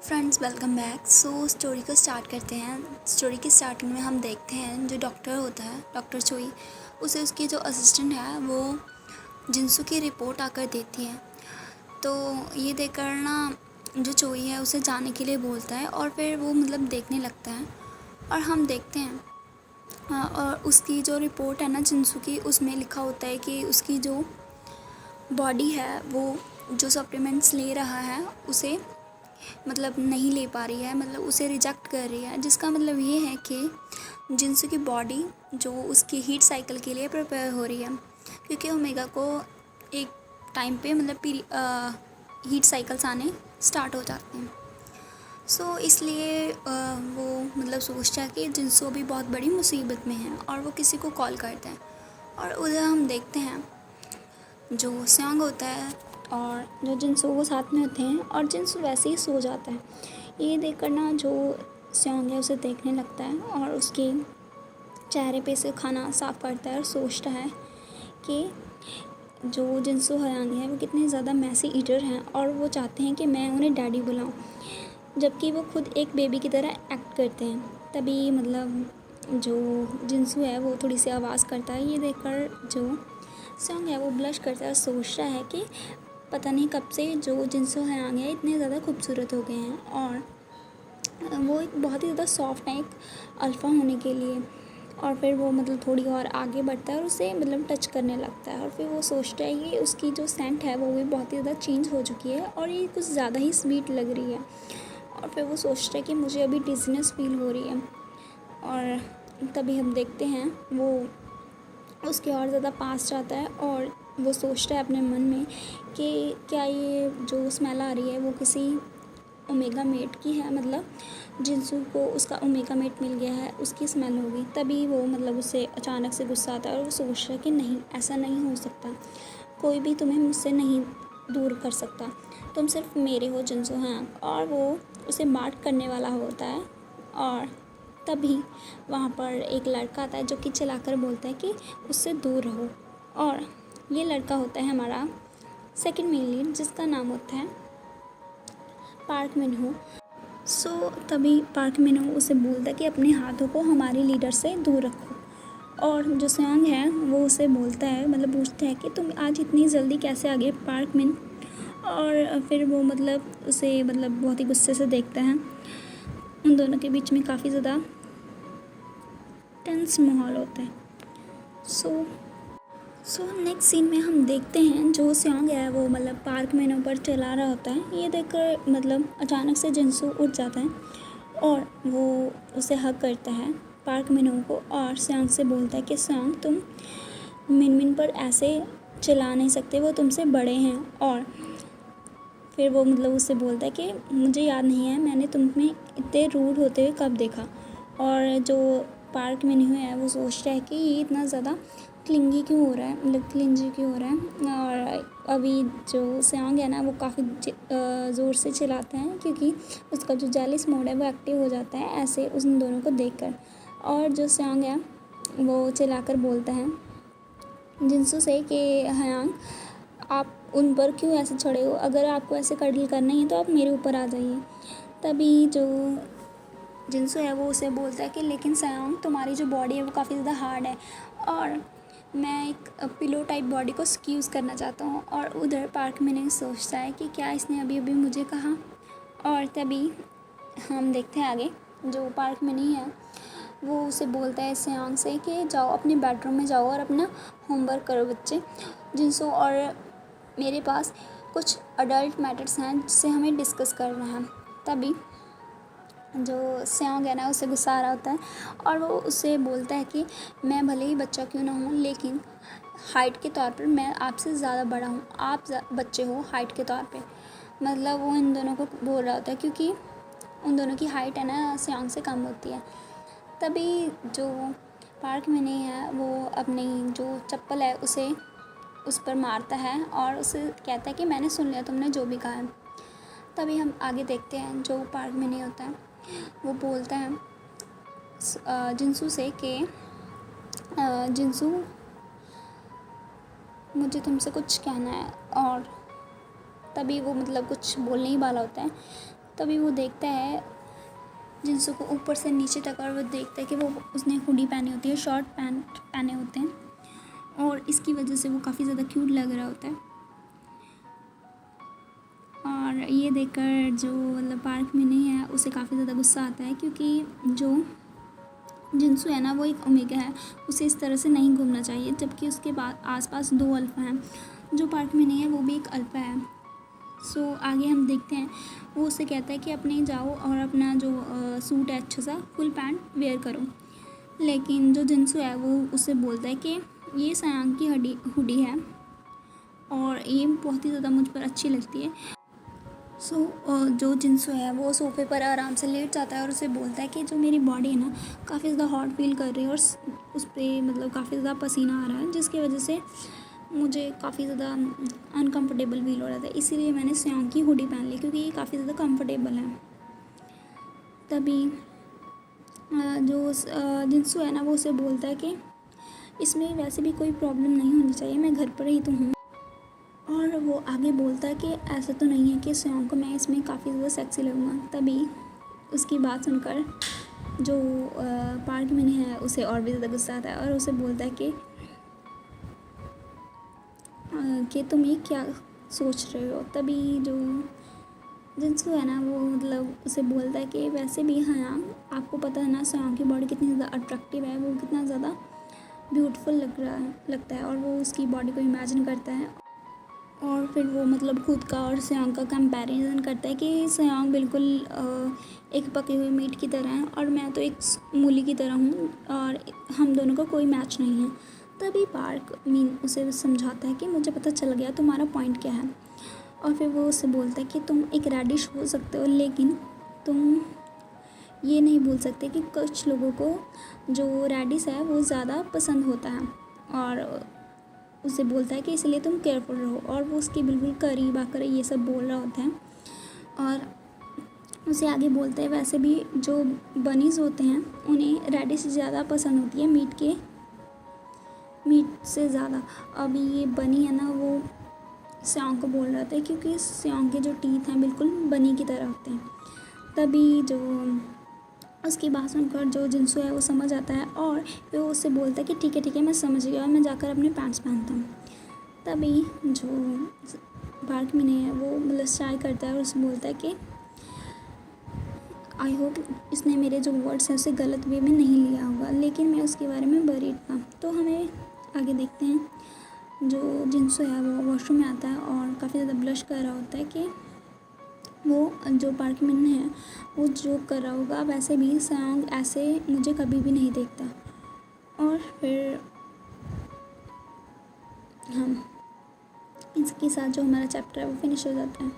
Friends welcome back. Story को start करते हैं। स्टोरी की स्टार्टिंग में हम देखते हैं जो डॉक्टर होता है, डॉक्टर चोई, उसे उसकी जो असिस्टेंट है वो जिनसू की रिपोर्ट आकर देती है। तो ये देखकर ना जो चोई है उसे जाने के लिए बोलता है और फिर वो देखने लगता है। और हम देखते हैं और उसकी जो रिपोर्ट है ना जिनसू की, उसमें लिखा होता है कि उसकी जो बॉडी है वो जो सप्लीमेंट्स ले रहा है उसे नहीं ले पा रही है, उसे रिजेक्ट कर रही है, जिसका ये है कि जिनसू की बॉडी जो उसकी हीट साइकिल के लिए प्रिपेयर हो रही है, क्योंकि ओमेगा को एक टाइम पे हीट साइकिल्स आने स्टार्ट हो जाते हैं। इसलिए वो सोचता है कि जिनसू अभी बहुत बड़ी मुसीबत में है और वो किसी को कॉल करता है। और उधर हम देखते हैं जो स्यांग होता है और जो जिनसू वो साथ में होते हैं और जिनसू वैसे ही सो जाता है। ये देखकर ना जो स्यांग है उसे देखने लगता है और उसके चेहरे पे से खाना साफ करता है और सोचता है कि जो जिनसू हयांग है वो कितने ज़्यादा मैसी ईटर हैं और वो चाहते हैं कि मैं उन्हें डैडी बुलाऊं, जबकि वो खुद एक बेबी की तरह एक्ट करते हैं। तभी जो जिनसू है वो थोड़ी सी आवाज़ करता है। ये देखकर जो स्यांग है वो ब्लश करता है और सोचता है कि पता नहीं कब से जो जिनसू हयांग है इतने ज़्यादा खूबसूरत हो गए हैं और वो एक बहुत ही ज़्यादा सॉफ्ट है एक अल्फ़ा होने के लिए। और फिर वो थोड़ी और आगे बढ़ता है और उसे टच करने लगता है और फिर वो सोचता है कि उसकी जो सेंट है वो भी बहुत ही ज़्यादा चेंज हो चुकी है और ये कुछ ज़्यादा ही स्वीट लग रही है। और फिर वो सोचता है कि मुझे अभी डिज़नेस फील हो रही है। और तभी हम देखते हैं वो उसके और ज़्यादा पास जाता है और वो सोचता है अपने मन में कि क्या ये जो स्मेल आ रही है वो किसी ओमेगा मेट की है, जिनसू को उसका ओमेगा मेट मिल गया है उसकी स्मेल होगी। तभी वो उसे अचानक से गुस्सा आता है और वो सोचता है कि नहीं, ऐसा नहीं हो सकता, कोई भी तुम्हें मुझसे नहीं दूर कर सकता, तुम सिर्फ मेरे हो जिनसू हैं। और वो उसे मार्क करने वाला होता है और तभी वहाँ पर एक लड़का आता है जो कि चिल्लाकर बोलता है कि उससे दूर रहो। और ये लड़का होता है हमारा सेकंड मेन लीड, जिसका नाम होता है पार्क मिनहो। तभी पार्क मिनहो उसे बोलता है कि अपने हाथों को हमारे लीडर से दूर रखो। और जो स्यांग है वो उसे बोलता है, पूछता है कि तुम आज इतनी जल्दी कैसे आ गए पार्क मिन। और फिर वो उसे बहुत ही गुस्से से देखता है। उन दोनों के बीच में काफ़ी ज़्यादा टेंस माहौल होता है। नेक्स्ट सीन में हम देखते हैं जो स्यांग है वो पार्क में ऊपर चला रहा होता है। ये देखकर अचानक से जिनसू उठ जाता है और वो उसे हग करता है पार्क मिनो को और स्यांग से बोलता है कि स्यांग, तुम मिनमिन पर ऐसे चिल्ला नहीं सकते, वो तुमसे बड़े हैं। और फिर वो उससे बोलता है कि मुझे याद नहीं है मैंने तुम्हें इतने रूड होते हुए कब देखा। और जो पार्क में नहीं है वो सोचता है कि ये इतना ज़्यादा क्लिंगी क्यों हो रहा है, क्लिंजी क्यों हो रहा है। और अभी जो स्यांग है ना वो काफ़ी ज़ोर से चिल्लाता है क्योंकि उसका जो जेलिस मोड है वो एक्टिव हो जाता है ऐसे उन दोनों को देखकर। और जो स्यांग है वो चिल्लाकर बोलता है जिनसू से कि हयांग, आप उन पर क्यों ऐसे चढ़े हो, अगर आपको ऐसे कडल करना ही है तो आप मेरे ऊपर आ जाइए। तभी जो जिनसू है वो उसे बोलता है कि लेकिन स्यांग, तुम्हारी जो बॉडी है वो काफ़ी ज़्यादा हार्ड है और मैं एक पिलो टाइप बॉडी को यूज़ करना चाहता हूँ। और उधर पार्क में नहीं सोचता है कि क्या इसने अभी अभी मुझे कहा। और तभी हम देखते हैं आगे जो पार्क में नहीं है वो उसे बोलता है स्यांग से कि जाओ अपने बेडरूम में जाओ और अपना होमवर्क करो बच्चे। जिनसू और मेरे पास कुछ अडल्ट मैटर्स हैं जिससे हमें डिस्कस करना है। तभी जो स्यांग है ना उसे गुस्सा आ रहा होता है और वो उससे बोलता है कि मैं भले ही बच्चा क्यों ना हूँ लेकिन हाइट के तौर पर मैं आपसे ज़्यादा बड़ा हूँ, आप बच्चे हो हाइट के तौर पे। वो इन दोनों को बोल रहा होता है क्योंकि उन दोनों की हाइट है ना स्यांग से कम होती है। तभी जो पार्क में नहीं है वो अपनी जो चप्पल है उसे उस पर मारता है और उसे कहता है कि मैंने सुन लिया तुमने जो भी कहा है। तभी हम आगे देखते हैं जो पार्क में नहीं होता है वो बोलता है जिनसू से कि जिनसू, मुझे तुमसे कुछ कहना है। और तभी वो कुछ बोलने ही वाला होता है। तभी वो देखता है जिनसू को ऊपर से नीचे तक, और वो देखता है कि वो उसने हुडी पहनी होती है, शॉर्ट पैंट पहने होते हैं और इसकी वजह से वो काफ़ी ज़्यादा क्यूट लग रहा होता है। और ये देखकर जो मतलब पार्क में नहीं है उसे काफ़ी ज़्यादा गुस्सा आता है, क्योंकि जो जिनसू है ना वो एक ओमेगा है, उसे इस तरह से नहीं घूमना चाहिए, जबकि उसके बाद आसपास 2 अल्फ़ा हैं। जो पार्क में नहीं है वो भी एक अल्फ़ा है। सो आगे हम देखते हैं, वो उससे कहता है कि अपने जाओ और अपना जो सूट है अच्छा सा फुल पैंट वेयर करो। लेकिन जो जिनसू है वो उससे बोलता है कि ये सयांग की हुडी है और ये बहुत ही ज़्यादा मुझ पर अच्छी लगती है। जो जिनसू है वो सोफ़े पर आराम से लेट जाता है और उसे बोलता है कि जो मेरी बॉडी है ना काफ़ी ज़्यादा हॉट फील कर रही है और उस पर मतलब काफ़ी ज़्यादा पसीना आ रहा है, जिसकी वजह से मुझे काफ़ी ज़्यादा अनकंफर्टेबल फील हो रहा था, इसीलिए मैंने सयांग की हुडी पहन ली क्योंकि ये काफ़ी ज़्यादा कंफर्टेबल है। तभी जिनसू है ना वो उसे बोलता है कि इसमें वैसे भी कोई प्रॉब्लम नहीं होनी चाहिए, मैं घर पर ही तो हूँ। और वो आगे बोलता है कि ऐसा तो नहीं है कि सयांग को मैं इसमें काफ़ी ज़्यादा सेक्सी लगूँगा। तभी उसकी बात सुनकर जो पार्क में है उसे और भी ज़्यादा गुस्सा आता है और उसे बोलता है कि तुम ये क्या सोच रहे हो। तभी जो जिनसू है ना वो मतलब उसे बोलता है कि वैसे भी हाँ, आपको पता है ना सयांग की बॉडी कितनी ज़्यादा अट्रैक्टिव है, वो कितना ज़्यादा ब्यूटीफुल लगता है और वो उसकी बॉडी को इमेजिन करता है और फिर वो मतलब खुद का और सयांग का कंपैरिजन करता है कि सयांग बिल्कुल एक पके हुए मीट की तरह है और मैं तो एक मूली की तरह हूँ और हम दोनों का कोई मैच नहीं है। तभी पार्क मीन उसे समझाता है कि मुझे पता चल गया तुम्हारा पॉइंट क्या है, और फिर वो उससे बोलता है कि तुम एक रेडिश हो सकते हो, लेकिन तुम ये नहीं भूल सकते कि कुछ लोगों को जो रेडिश है वो ज़्यादा पसंद होता है। और उसे बोलता है कि इसलिए तुम केयरफुल रहो, और वो उसके बिल्कुल करीब आकर ये सब बोल रहा होता है। और उसे आगे बोलते हैं वैसे भी जो बनीज़ होते हैं उन्हें रेडिश ज़्यादा पसंद होती है मीट से ज़्यादा। अभी ये बनी है ना वो सयांग को बोल रहा था क्योंकि सयांग के जो टीथ हैं बिल्कुल बनी की तरह होते हैं। तभी जो उसकी बात सुनकर जो जिनसू है वो समझ आता है और फिर वो उससे बोलता है कि ठीक है मैं समझ गया और मैं जाकर अपने पैंट्स पहनता हूँ। तभी जो पार्क में नहीं है वो मतलब ट्राई करता है और उसे बोलता है कि आई होप इसने मेरे जो वर्ड्स हैं उसे गलत वे में नहीं लिया होगा, लेकिन मैं उसके बारे में वरीड था। तो हमें आगे देखते हैं, जो जिनसू है वो वॉशरूम में आता है और काफ़ी ज़्यादा ब्लश कर रहा होता है कि वो जो पार्क में है वो जोक कर रहा होगा, वैसे भी सयांग ऐसे मुझे कभी भी नहीं देखता। और फिर हम इसके साथ जो हमारा चैप्टर है वो फिनिश हो जाता है।